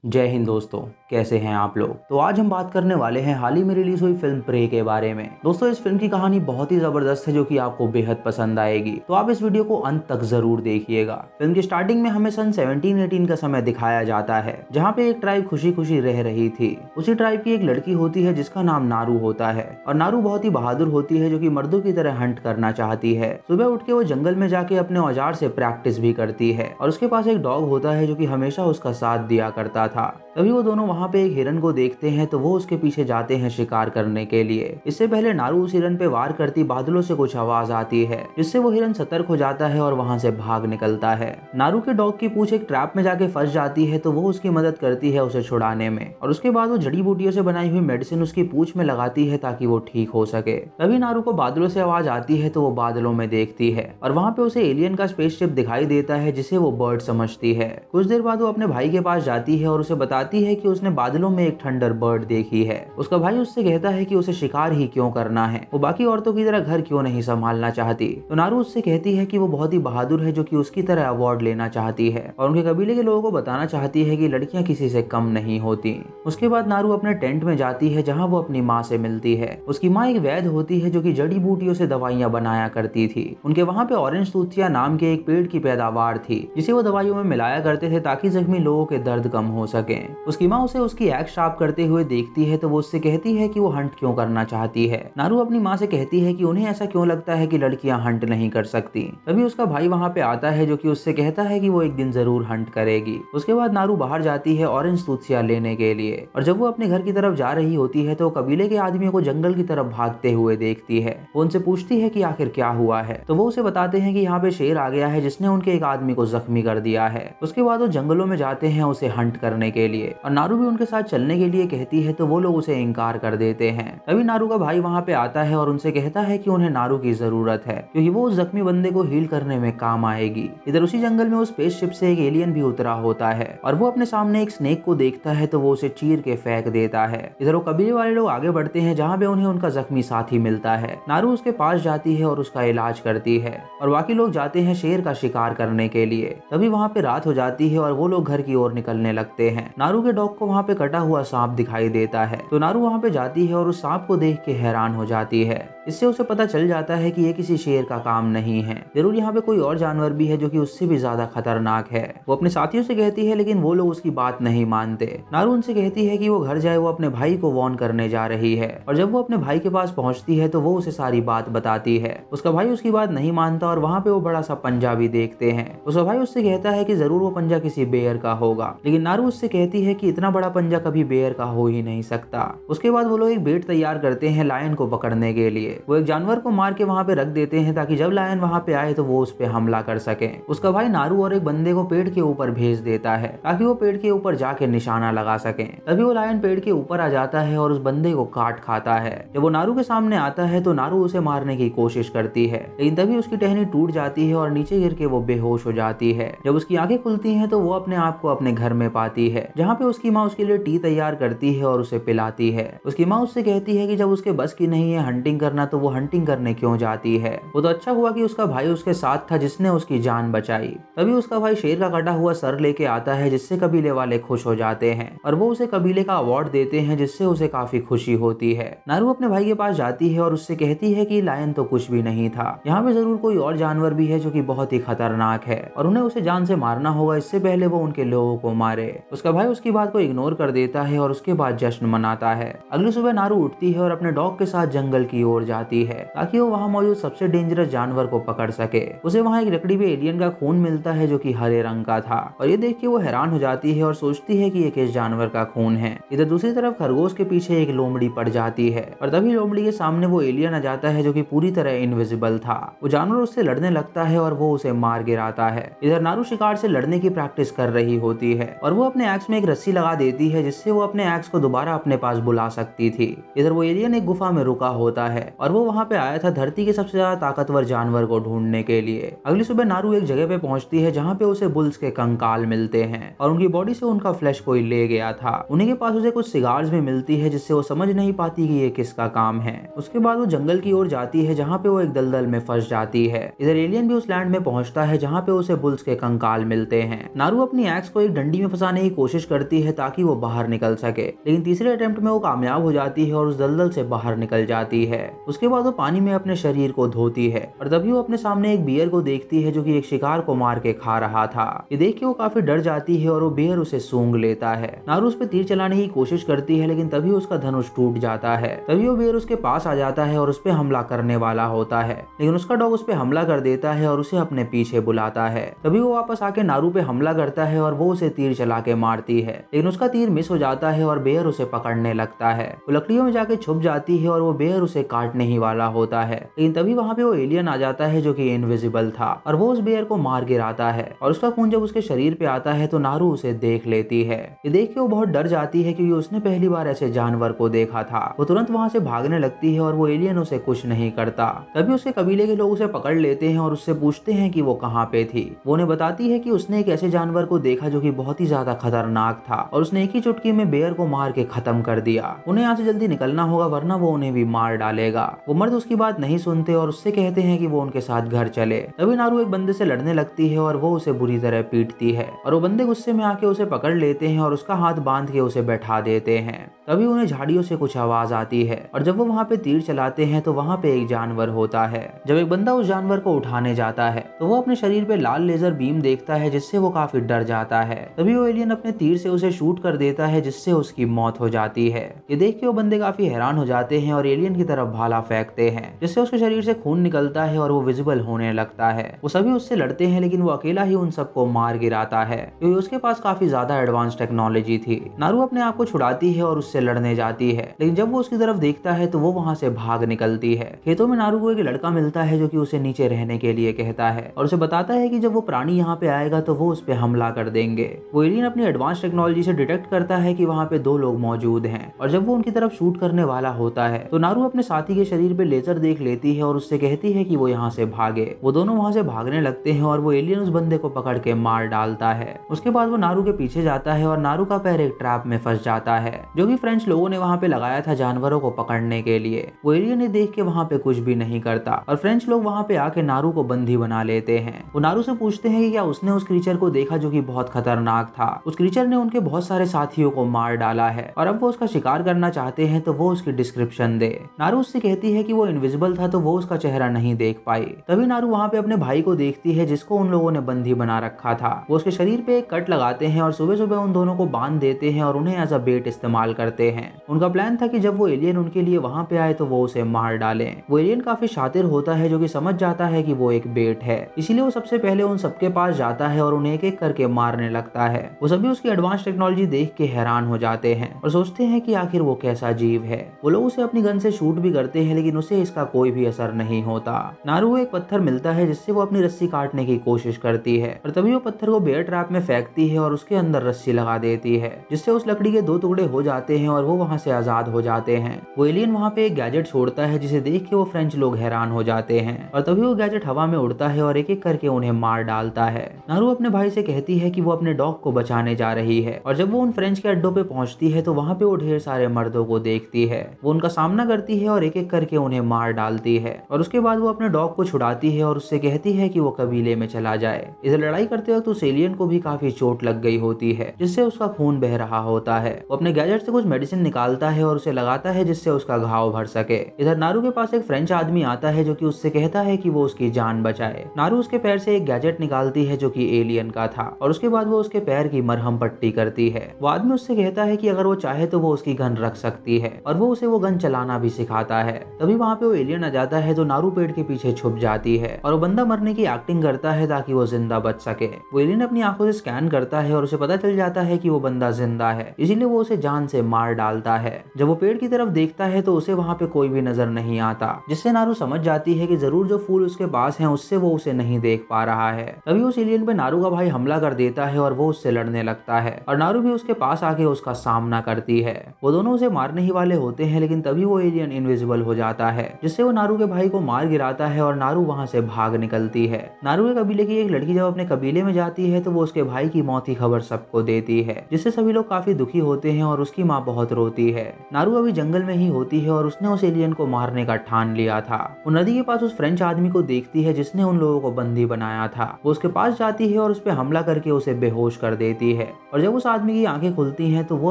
जय हिंद दोस्तों, कैसे हैं आप लोग। तो आज हम बात करने वाले हैं हाल ही में रिलीज हुई फिल्म प्रे के बारे में। दोस्तों, इस फिल्म की कहानी बहुत ही जबरदस्त है जो कि आपको बेहद पसंद आएगी, तो आप इस वीडियो को अंत तक जरूर देखिएगा। फिल्म की स्टार्टिंग में हमें सन 1718 का समय दिखाया जाता है, जहाँ पे एक ट्राइब खुशी खुशी रह रही थी। उसी ट्राइब की एक लड़की होती है जिसका नाम नारू होता है, और नारू बहुत ही बहादुर होती है जो कि मर्दों की तरह हंट करना चाहती है। सुबह उठ के वो जंगल में जाके अपने औजार से प्रैक्टिस भी करती है, और उसके पास एक डॉग होता है जो कि हमेशा उसका साथ दिया करता था। तभी वो दोनों वहाँ पे एक हिरन को देखते हैं, तो वो उसके पीछे जाते हैं शिकार करने के लिए। इससे पहले नारू उस हिरन पे वार करती बादलों से कुछ आवाज आती है, जिससे वो हिरन सतर्क हो जाता है और वहाँ से भाग निकलता है। नारू के डॉग की पूंछ एक ट्रैप में जाके फंस जाती है, तो वो उसकी मदद करती है उसे छुड़ाने में, और उसके बाद वो जड़ी बूटियों से बनाई हुई मेडिसिन उसकी पूंछ में लगाती है ताकि वो ठीक हो सके। तभी नारू को बादलों से आवाज आती है, तो वो बादलों में देखती है, और वहाँ पे उसे एलियन का स्पेसशिप दिखाई देता है जिसे वो बर्ड समझती है। कुछ देर बाद वो अपने भाई के पास जाती है और उसे बताती है कि उसने बादलों में एक थंडर बर्ड देखी है। उसका भाई उससे कहता है कि उसे शिकार ही क्यों करना है, वो बाकी औरतों की तरह घर क्यों नहीं संभालना चाहती। तो नारू उससे कहती है कि वो बहुत ही बहादुर है जो कि उसकी तरह अवार्ड लेना चाहती है, और उनके कबीले के लोगों को बताना चाहती है कि लड़कियां किसी से कम नहीं होती। उसके बाद नारू अपने टेंट में जाती है जहाँ वो अपनी माँ से मिलती है। उसकी माँ एक वैद्य होती है जो कि जड़ी बूटियों से दवाइयां बनाया करती थी। उनके वहाँ पे ऑरेंज तूतिया नाम के एक पेड़ की पैदावार थी जिसे वो दवाइयों में मिलाया करते थे ताकि जख्मी लोगों के दर्द कम हो सके। उसकी माँ उसे उसकी एक्स शार्प करते हुए देखती है, तो वो उससे कहती है कि वो हंट क्यों करना चाहती है। नारू अपनी माँ से कहती है कि उन्हें ऐसा क्यों लगता है कि लड़कियां हंट नहीं कर सकती। तभी उसका भाई वहाँ पे आता है जो कि उससे कहता है कि वो एक दिन जरूर हंट करेगी। उसके बाद नारू बाहर जाती है ऑरेंज तूतिया लेने के लिए, और जब वो अपने घर की तरफ जा रही होती है तो कबीले के आदमियों को जंगल की तरफ भागते हुए देखती है। वो उनसे पूछती है कि आखिर क्या हुआ है, तो वो उसे बताते हैं कि यहाँ पे शेर आ गया है जिसने उनके एक आदमी को जख्मी कर दिया है। उसके बाद वो जंगलों में जाते हैं उसे हंट करने के लिए, और नारू भी उनके साथ चलने के लिए कहती है, तो वो लोग उसे इनकार कर देते हैं। तभी नारू का भाई वहाँ पे आता है और उनसे कहता है कि उन्हें नारू की जरूरत है क्योंकि वो उस जख्मी बंदे को हील करने में काम आएगी। इधर उसी जंगल में उस स्पेसशिप से एक एलियन भी उतरा होता है, और वो अपने सामने एक स्नेक को देखता है, तो वो उसे चीर के फेंक देता है। इधर वो कबीले वाले लोग आगे बढ़ते हैं जहाँ पे उन्हें उनका जख्मी साथी मिलता है। नारू उसके पास जाती है और उसका इलाज करती है, और बाकी लोग जाते हैं शेर का शिकार करने के लिए। तभी वहाँ पे रात हो जाती है और वो लोग घर की ओर निकलने लगते हैं। नारू के डॉग को वहाँ पे कटा हुआ सांप दिखाई देता है, तो नारू वहाँ पे जाती है और उस सांप को देख के हैरान हो जाती है। इससे उसे पता चल जाता है कि ये किसी शेर का काम नहीं है, जरूर यहाँ पे कोई और जानवर भी है जो कि उससे भी ज्यादा खतरनाक है। वो अपने साथियों से कहती है, लेकिन वो लोग उसकी बात नहीं मानते। नारू उनसे कहती है कि वो घर जाए, वो अपने भाई को वार्न करने जा रही है, और जब वो अपने भाई के पास पहुंचती है तो वो उसे सारी बात बताती है। उसका भाई उसकी बात नहीं मानता, और वहाँ पे वो बड़ा सा पंजा भी देखते हैं। उसका भाई उससे कहता है कि जरूर वो पंजा किसी बेयर का होगा, लेकिन नारू उससे कहती है कि इतना बड़ा पंजा कभी बेयर का हो ही नहीं सकता। उसके बाद वो लोग एक बेट तैयार करते हैं लायन को पकड़ने के लिए। वो एक जानवर को मार के वहाँ पे रख देते हैं ताकि जब लायन वहाँ पे आए तो वो उस पे हमला कर सके। उसका भाई नारू और एक बंदे को पेड़ के ऊपर भेज देता है ताकि वो पेड़ के ऊपर जाके निशाना लगा सके। तभी वो लायन पेड़ के ऊपर आ जाता है और उस बंदे को काट खाता है। जब वो नारू के सामने आता है तो नारू उसे मारने की कोशिश करती है, लेकिन तभी उसकी टहनी टूट जाती है और नीचे गिर के वो बेहोश हो जाती है। जब उसकी आंखें खुलती हैं तो वो अपने आप को अपने घर में पाती है, जहाँ पे उसकी माँ उसके लिए टी तैयार करती है और उसे पिलाती है। उसकी माँ उससे कहती है कि जब उसके बस की नहीं है हंटिंग करना तो वो हंटिंग करने क्यों जाती है। वो तो अच्छा हुआ कि उसका भाई उसके साथ था जिसने उसकी जान बचाई। तभी उसका भाई शेर का कटा हुआ सर लेके आता है जिससे कबीले वाले खुश हो जाते हैं, और वो उसे कबीले का अवार्ड देते हैं जिससे उसे काफी खुशी होती है। नारू अपने भाई के पास जाती है और उससे कहती है कि लायन तो कुछ भी नहीं था, यहाँ पे जरूर कोई और जानवर भी है जो कि बहुत ही खतरनाक है और उन्हें उसे जान से मारना होगा, इससे पहले वो उनके लोगों को मारे। उसका भाई उसकी बात को इग्नोर कर देता है और उसके बाद जश्न मनाता है। अगली सुबह नारू उठती है और अपने डॉग के साथ जंगल की ओर जाती है ताकि वो वहाँ मौजूद सबसे डेंजरस जानवर को पकड़ सके। उसे वहाँ एक लकड़ी पे एलियन का खून मिलता है जो कि हरे रंग का था, और ये देख के वो हैरान हो जाती है और सोचती है कि ये किस जानवर का खून है। इधर दूसरी तरफ खरगोश के पीछे एक लोमड़ी पड़ जाती है, और तभी लोमड़ी के सामने वो एलियन आ जाता है जो कि पूरी तरह इनविजिबल था। वो जानवर उससे लड़ने लगता है और वो उसे मार गिराता है। इधर नारू शिकार से लड़ने की प्रैक्टिस कर रही होती है, और वो अपने एक्स में एक रस्सी लगा देती है जिससे वो अपने एक्स को दोबारा अपने पास बुला सकती थी। इधर वो एलियन एक गुफा में रुका होता है, और वो वहाँ पे आया था धरती के सबसे ज्यादा ताकतवर जानवर को ढूंढने के लिए। अगली सुबह नारू एक जगह पे पहुंचती है जहाँ पे उसे बुल्स के कंकाल मिलते हैं, और उनकी बॉडी से उनका फ्लैश कोई ले गया था। उन्हीं के पास उसे कुछ सिगार्स भी मिलती है जिससे वो समझ नहीं पाती कि ये किसका काम है। उसके बाद वो जंगल की ओर जाती है जहाँ पे वो एक दलदल में फंस जाती है। इधर एलियन भी उस लैंड में पहुंचता है जहाँ पे उसे बुल्स के कंकाल मिलते हैं। नारू अपनी एक्स को एक डंडी में फंसाने की कोशिश करती है ताकि वो बाहर निकल सके, लेकिन तीसरे अटेम्प्ट में वो कामयाब हो जाती है और उस दलदल से बाहर निकल जाती है। उसके बाद वो पानी में अपने शरीर को धोती है और तभी वो अपने सामने एक बियर को देखती है जो कि एक शिकार को मार के खा रहा था। ये देख के वो काफी डर जाती है और वो बियर उसे सूंघ लेता है। नारू उस पर तीर चलाने की कोशिश करती है, लेकिन तभी उसका धनुष टूट जाता है। तभी वो बियर उसके पास आ जाता है और उस पर हमला करने वाला होता है, लेकिन उसका डॉग उस पर हमला कर देता है और उसे अपने पीछे बुलाता है। तभी वो वापस आके नारू पे हमला करता है और वो उसे तीर चला के मारती है, लेकिन उसका तीर मिस हो जाता है और बेयर उसे पकड़ने लगता है। वो लकड़ियों में जाके छुप जाती है और वो बेयर उसे काटने ही वाला होता है, लेकिन तभी वहाँ पे वो एलियन आ जाता है जो कि इनविजिबल था और वो उस बेयर को मार गिराता है और उसका खून जब उसके शरीर पे आता है तो नारू उसे देख लेती है। ये देख के वो बहुत डर जाती है क्योंकि उसने पहली बार ऐसे जानवर को देखा था। वो तुरंत वहाँ से भागने लगती है और वो एलियन उसे कुछ नहीं करता। तभी उसके कबीले के लोग उसे पकड़ लेते हैं और उससे पूछते हैं कि वो कहाँ पे थी। वो उन्हें बताती है कि उसने एक ऐसे जानवर को देखा जो कि बहुत ही ज्यादा खतरनाक था और उसने एक ही चुटकी में बेयर को मार के खत्म कर दिया। उन्हें यहाँ से जल्दी निकलना होगा वरना वो उन्हें भी मार डालेगा। वो मर्द उसकी बात नहीं सुनते और उससे कहते हैं कि वो उनके साथ घर चले। तभी नारू एक बंदे से लड़ने लगती है और वो उसे बुरी तरह पीटती है और वो बंदे गुस्से में आके उसे पकड़ लेते हैं और उसका हाथ बांध के उसे बैठा देते हैं। तभी उन्हें झाड़ियों से कुछ आवाज आती है और जब वो वहाँ पे तीर चलाते हैं तो वहाँ पे एक जानवर होता है। जब एक बंदा उस जानवर को उठाने जाता है तो वो अपने शरीर पे लाल लेजर बीम देखता है जिससे वो काफी डर जाता है। तभी वो एलियन अपने तीर से उसे शूट कर देता है जिससे उसकी मौत हो जाती है। ये देख के वो बंदे काफी हैरान हो जाते हैं और एलियन की तरफ भाला फेंकते हैं जिससे उसके शरीर से खून निकलता है और वो विजिबल होने लगता है। वो सभी उससे लड़ते हैं लेकिन वो अकेला ही उन सबको मार गिराता है क्योंकि उसके पास काफी ज्यादा एडवांस टेक्नोलॉजी थी। नारू अपने आप को छुड़ाती है और उससे लड़ने जाती है, लेकिन जब वो उसकी तरफ देखता है तो वो वहाँ से भाग निकलती है। खेतों में नारू को एक लड़का मिलता है जो कि उसे नीचे रहने के लिए कहता है और उसे बताता है कि जब वो प्राणी यहाँ पे आएगा तो वो उस पे हमला कर देंगे। वो एलियन अपनी एडवांस टेक्नोलॉजी से डिटेक्ट करता है कि वहाँ पे दो लोग मौजूद हैं और जब वो उनकी तरफ शूट करने वाला होता है तो नारू अपने साथी के शरीर पे लेजर देख लेती है और उससे कहती है कि वो यहाँ से भागे। वो दोनों वहाँ से भागने लगते हैं और वो एलियन उस बंदे को पकड़ के मार डालता है। उसके बाद वो नारू के पीछे जाता है और नारू का पैर एक ट्रैप में फंस जाता है जो कि फ्रेंच लोगों ने वहाँ पे लगाया था जानवरों को पकड़ने के लिए। वो एलियन ने देख के वहाँ पे कुछ भी नहीं करता और फ्रेंच लोग वहाँ पे आके नारू को बंदी बना लेते हैं। वो नारू से पूछते हैं कि क्या उसने उस क्रीचर को देखा जो कि बहुत खतरनाक था। उस क्रीचर ने उनके बहुत सारे साथियों को मार डाला है और अब वो उसका शिकार करना चाहते हैं तो वो उसकी डिस्क्रिप्शन दे। नारू उससे कहती है कि वो इनविजिबल था तो वो उसका चेहरा नहीं देख पाई। तभी नारू वहाँ पे अपने भाई को देखती है जिसको उन लोगों ने बंदी बना रखा था। वो उसके शरीर पे एक कट लगाते हैं और सुबह सुबह उन दोनों को बांध देते हैं और उन्हें एज अ बेट इस्तेमाल करते हैं। उनका प्लान था कि जब वो एलियन उनके लिए वहाँ पे आए तो वो उसे मार डालें। वो एलियन काफी शातिर होता है जो कि समझ जाता है कि वो एक बेट है, इसीलिए वो सबसे पहले उन सबके पास जाता है और उन्हें एक एक करके मारने लगता है। वो सभी उसकी एडवांस टेक्नोलॉजी देख के हैरान हो जाते हैं और सोचते हैं कि आखिर वो कैसा जीव है। वो लोग उसे अपनी गन से शूट भी करते हैं लेकिन उसे इसका कोई भी असर नहीं होता। नारू को एक पत्थर मिलता है जिससे वो अपनी रस्सी काटने की कोशिश करती है और तभी वो पत्थर को बेयर ट्रैप में फेंकती है और उसके अंदर रस्सी लगा देती है जिससे उस लकड़ी के दो टुकड़े हो जाते हैं और वो वहाँ से आजाद हो जाते हैं। वो एलियन वहाँ पे एक गैजेट छोड़ता है जिसे देख के वो फ्रेंच लोग हैरान हो जाते हैं और तभी वो गैजेट हवा में उड़ता है और एक एक करके उन्हें मार डालता है। नारू अपने भाई से कहती है कि वो अपने डॉग को बचाने जा रही है और जब वो उन फ्रेंच के अड्डों पे पहुंचती है तो वहाँ पे वो ढेर सारे मर्दों को देखती है। वो उनका सामना करती है और एक एक करके उन्हें मार डालती है और उसके बाद वो अपने डॉग को छुड़ाती है और उससे कहती है कि वो कबीले में चला जाए। इसे लड़ाई करते वक्त उस एलियन को भी काफी चोट लग गई होती है जिससे उसका खून बह रहा होता है। वो अपने गैजेट से कुछ मेडिसिन निकालता है और उसे लगाता है जिससे उसका घाव भर सके। इधर नारू के पास एक फ्रेंच आदमी आता है जो कि उससे कहता है कि वो उसकी जान बचाए। नारू उसके पैर से एक गैजेट निकालती है जो कि एलियन का था और उसके बाद वो उसके पैर की मरहम पट्टी करती है। वो आदमी उससे कहता है कि अगर वो चाहे तो वो उसकी गन रख सकती है और वो उसे वो गन चलाना भी सिखाता है। तभी वहाँ पे वो एलियन आ जाता है तो नारू पेड़ के पीछे छुप जाती है और वो बंदा मरने की एक्टिंग करता है ताकि वो जिंदा बच सके। वो एलियन अपनी आंखों से स्कैन करता है और उसे पता चल जाता है कि वो बंदा जिंदा है, इसीलिए वो उसे जान से मार डालता है। जब वो पेड़ की तरफ देखता है तो उसे वहाँ पे कोई भी नजर नहीं आता जिससे नारू समझ जाती है कि जरूर जो फूल उसके पास हैं उससे वो उसे नहीं देख पा रहा है। तभी उस एलियन पे नारू का भाई हमला कर देता है और वो उससे लड़ने लगता है और नारू भी उसके पास आके उसका सामना करती है। वो दोनों उसे मारने ही वाले होते हैं लेकिन तभी वो एलियन इनविजिबल हो जाता है जिससे वो नारू के भाई को मार गिराता है और नारू वहाँ से भाग निकलती है। नारू के कबीले की एक लड़की जब अपने कबीले में जाती है तो वो उसके भाई की मौत की खबर सबको देती है जिससे सभी लोग काफी दुखी होते हैं और उसकी माँ बहुत रोती है। नारू अभी जंगल में ही होती है और उसने उस एलियन को मारने का ठान लिया था। वो नदी के पास उस फ्रेंच आदमी को देखती है जिसने उन लोगों को बंदी बनाया था। वो उसके पास जाती है और उस पर हमला करके उसे बेहोश कर देती है और जब उस आदमी की आंखें खुलती हैं तो वो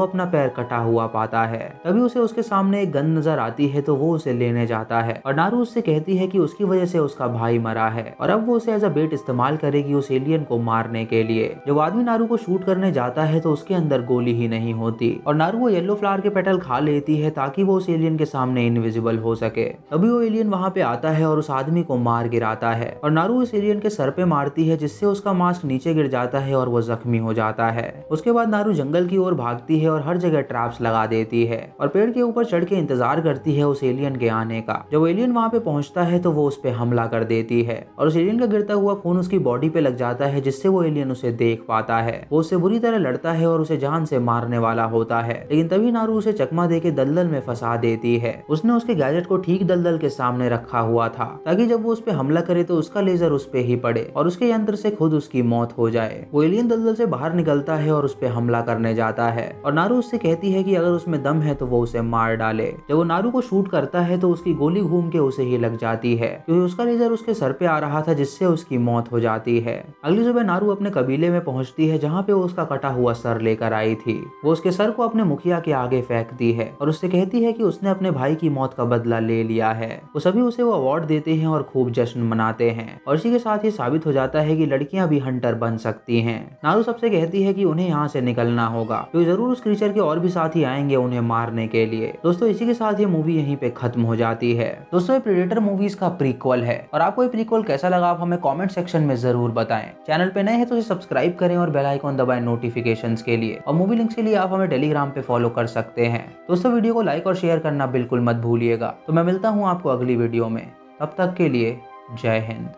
अपना पैर कटा हुआ पाता है। तभी उसे उसके सामने एक गन नजर आती है तो वो उसे लेने जाता है और नारू उससे कहती है कि उसकी वजह से उसका भाई मरा है और अब वो उसे एज अ बेट इस्तेमाल करेगी उस एलियन को मारने के लिए। जब आदमी नारू को शूट करने जाता है तो उसके अंदर गोली ही नहीं होती और नारू वो येलो फ्लावर के पेटल खा लेती है ताकि वो उस एलियन के सामने इनविजिबल हो सके। तभी वो एलियन वहां पे आता है और उस आदमी को मार गिराता है और नारू उस एलियन के सर पे मारती है जिससे उसका मास्क नीचे गिर जाता है और वो जख्मी हो जाता है। उसके बाद नारू जंगल की ओर भागती है और हर जगह ट्रैप्स लगा देती है और पेड़ के ऊपर चढ़ के इंतजार करती है उस एलियन के आने का। जब वो एलियन वहां पे पहुंचता है तो वो उस पे हमला कर देती है और उस एलियन का गिरता हुआ खून उसकी बॉडी पे लग जाता है जिससे वो एलियन उसे देख पाता है। वो उससे बुरी तरह लड़ता है और उसे जान से मारने वाला होता है, लेकिन तभी नारू उसे चकमा दे के दलदल में फंसा देती है। उसने उसके गैजेट को ठीक दलदल के सामने रखा हुआ था ताकि जब वो उस पे हमला करे तो उसका लेजर उस पे ही पड़े और उसके यंत्र से खुद उसकी मौत हो जाए। वो एलियन दलदल से बाहर निकलता है और उस पे हमला करने जाता है और नारू उससे कहती है कि अगर उसमें दम है तो वो उसे मार डाले। जब वो नारू को शूट करता है तो उसकी गोली घूम के उसे ही लग जाती है क्योंकि उसका लेजर उसके सर पे आ रहा था जिससे उसकी मौत हो जाती है। अगली सुबह नारू अपने कबीले में पहुंचती है जहाँ पे वो उसका कटा हुआ सर लेकर आई थी। वो उसके सर को अपने मुखिया के आगे फेंकती है और उससे कहती है कि उसने अपने भाई की मौत का बदला ले लिया है। वो सभी उसे वो अवार्ड देते हैं और खूब जश्न मनाते हैं और इसी के साथ ये साबित हो जाता है कि लड़कियां भी हंटर बन सकती हैं। नारू सबसे कहती है कि उन्हें यहाँ से निकलना होगा क्योंकि जरूर उस क्रीचर के और भी साथी आएंगे उन्हें मारने के लिए। दोस्तों इसी के साथ ये मूवी यहीं पे खत्म हो जाती है। दोस्तों ये प्रेडेटर मूवीज का प्रीक्वल है और आपको ये प्रीक्वल कैसा लगा आप हमें कमेंट सेक्शन में जरूर बताएं। चैनल पे नए हैं तो इसे सब्सक्राइब करें और बेल आइकन दबाएं नोटिफिकेशंस के लिए और मूवी लिंक्स के लिए आप हमें टेलीग्राम पे फॉलो कर सकते हैं। दोस्तों वीडियो को लाइक और शेयर करना बिल्कुल मत भूलिएगा। तो मैं मिलता हूँ आपको अगली वीडियो में, तब तक के लिए जय हिंद।